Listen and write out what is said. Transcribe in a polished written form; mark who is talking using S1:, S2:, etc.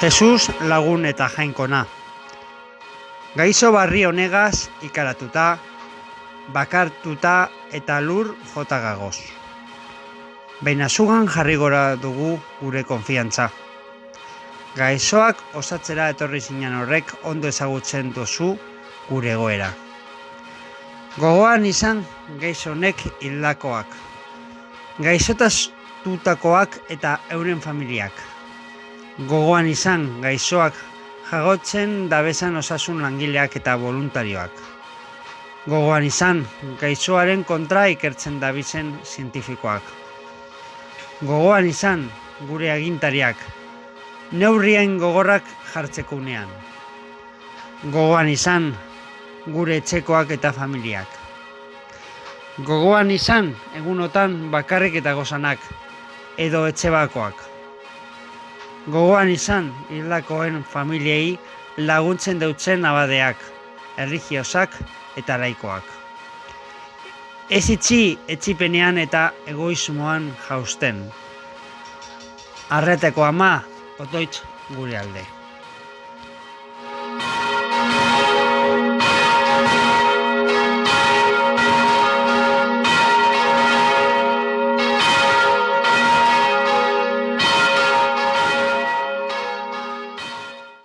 S1: Jesus lagun eta jainkona. Gaixo barri honegaz ikaratuta, bakartuta eta lur jota gagoz. Baina zugan jarri gora dugu gure konfiantza. Gaixoak osatzera etorri zinen horrek ondo ezagutzen duzu gure egoera. Gogoan izan gaixo honek hildakoak, gaixotastutakoak eta euren familiak. Gogoan izan gaixoak jagotzen dabesan osasun langileak eta voluntarioak. Gogoan izan gaixoaren kontra ikertzen dabizen zientifikoak. Gogoan izan gure agintariak, neurrien gogorrak jartzeko unean. Gogoan izan gure etxekoak eta familiak. Gogoan izan egunotan bakarrik eta gozanak, edo etxebakoak. Gogoan izan hildakoen familiei laguntzen deutzen abadeak, erlijiosak eta laikoak. Ez itxi etxipenean eta egoismoan jausten. Arreteko ama, otoitz gure alde.